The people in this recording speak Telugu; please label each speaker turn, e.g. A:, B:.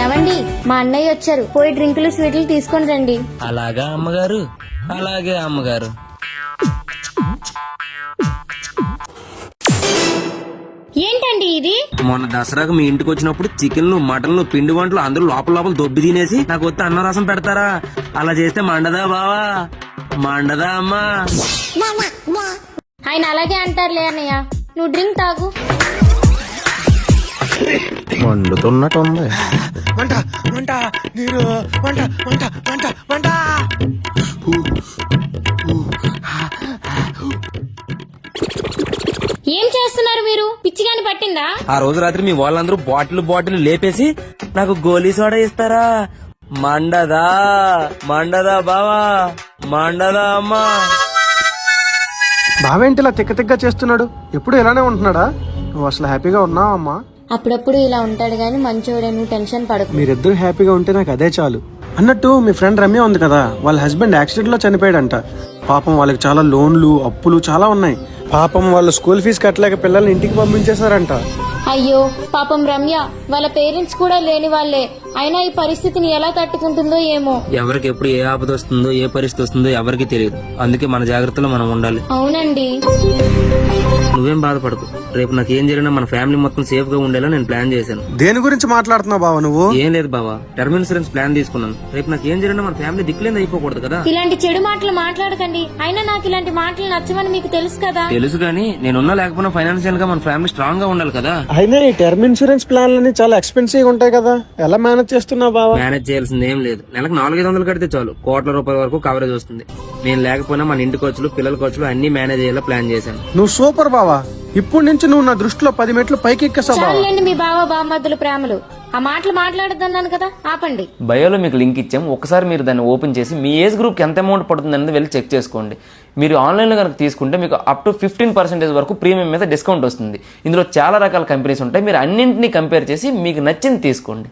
A: ఏమండి, మా అన్నయ్య వచ్చారు, పోయి డ్రింకులు స్వీట్లు తీసుకొని రండి.
B: అలాగా అమ్మగారు, అలాగే అమ్మగారు.
A: ఏంటండి ఇది?
B: మొన్న దసరాకు మీ ఇంటికి వచ్చినప్పుడు చికెన్లు మటన్లు పిండి వంటలు అందరూ లోపల లోపల దొబ్బి తినేసి నాకు వస్తే అన్న రసం పెడతారా? అలా చేస్తే మండదా బావా, మండదా అమ్మా?
A: ఆయన అలాగే అంటారులే అన్నయ్య, నువ్వు డ్రింక్ తాగు.
C: మండుతున్నట్టుంది.
D: వంట వంట నీరు వంట వంట వంట వంట.
A: ఏం చేస్తున్నారు మీరు? పిచ్చిగాని పట్టిందా?
B: ఆ రోజు రాత్రి మీ వాళ్ళందరూ బాటిల్ లేపేసి నాకు గోలీ సోడా ఇస్తారా? మండదా, మండదా బావా, మండదా అమ్మా?
C: బావేంటి ఇలా తిక్క చేస్తున్నాడు? ఎప్పుడు ఇలానే ఉంటున్నాడా? నువ్వు అసలు హ్యాపీగా ఉన్నావా అమ్మా?
A: అప్పుడప్పుడు ఇలా ఉంటాడు గాని మంచోడే, నువ్వు టెన్షన్ పడకు.
C: మీరిద్దరు హ్యాపీగా ఉంటే నాకు అదే చాలు. అన్నట్టు మీ ఫ్రెండ్ రమ్య ఉంది కదా, వాళ్ళ హస్బెండ్ యాక్సిడెంట్ లో చనిపోయాడంట. పాపం వాళ్ళకి చాలా లోన్లు అప్పులు చాలా ఉన్నాయి. పాపం వాళ్ళు స్కూల్ ఫీజు కట్టలేక పిల్లల్ని ఇంటికి పంపించేశారంట.
A: అయ్యో పాపం రమ్య, వాళ్ళ పేరెంట్స్ కూడా లేని వాళ్ళే. అయినా ఈ పరిస్థితిని ఎలా తట్టుకుంటుందో ఏమో.
B: ఎవరికి ఎప్పుడు ఏ ఆపద వస్తుందో ఏ పరిస్థితి వస్తుందో ఎవరికి తెలియదు. అందుకే మన జాగ్రత్తలో మనం ఉండాలి.
A: అవునండి.
B: నువ్వేం బాధపడకు, రేపు నాకు ఏం జరిగినా మన ఫ్యామిలీ మొత్తం సేఫ్ గా ఉండేలా నేను ప్లాన్ చేశాను.
C: దేని గురించి మాట్లాడుతున్నావు బావ నువ్వు?
B: ఏం లేదు బావా, టర్మ్ ఇన్సూరెన్స్ ప్లాన్ తీసుకున్నాను. రేపు నాకు ఏం జరిగినా మన ఫ్యామిలీ దిక్కులేదు అయిపోకూడదు కదా.
A: ఇలాంటి చెడు మాటలు మాట్లాడకండి. అయినా నాకు ఇలాంటి మాటలు నచ్చమని మీకు తెలుసు కదా.
B: తెలుసు కానీ నేనున్నా లేకపోయినా ఫైనాన్షియల్ గా మన ఫ్యామిలీ స్ట్రాంగ్ గా ఉండాలి కదా.
C: అయినా ఈ టర్మ్ ఇన్సూరెన్స్ ప్లాన్లన్నీ చాలా ఎక్స్పెన్సివ్ ఉంటాయి కదా, ఎలా మేనేజ్ చేస్తున్నావు బావ?
B: మేనేజ్ చేయాల్సింది ఏం లేదు. నెలకు 400-500 కడితే చాలు, కోట్ల రూపాయల వరకు కవరేజ్ వస్తుంది. నేను లేకపోయినా మన ఇంటి ఖర్చులు, పిల్లల ఖర్చులు అన్ని మేనేజ్ అయ్యేలా ప్లాన్ చేశాను.
C: నువ్వు సూపర్ బావా. ఇప్పుడు నుంచి నువ్వు నా దృష్టిలో 10 మెట్లు పైకి ఎక్కేసావు బావా.
A: చాలండి మీ బావ బామ్మద్దుల ప్రేమలు. ఆ మాటలు మాట్లాడద్దన్నాను కదా, ఆపండి.
E: బయోలో మీకు లింక్ ఇచ్చాం, ఒకసారి మీరు దాన్ని ఓపెన్ చేసి మీ ఏజ్ గ్రూప్కి ఎంత అమౌంట్ పడుతుంది అనేది వెళ్ళి చెక్ చేసుకోండి. మీరు ఆన్లైన్లో కనుక తీసుకుంటే మీకు అప్ టు 15% వరకు ప్రీమియం మీద డిస్కౌంట్ వస్తుంది. ఇందులో చాలా రకాల కంపెనీస్ ఉంటాయి, మీరు అన్నింటినీ కంపేర్ చేసి మీకు నచ్చింది తీసుకోండి.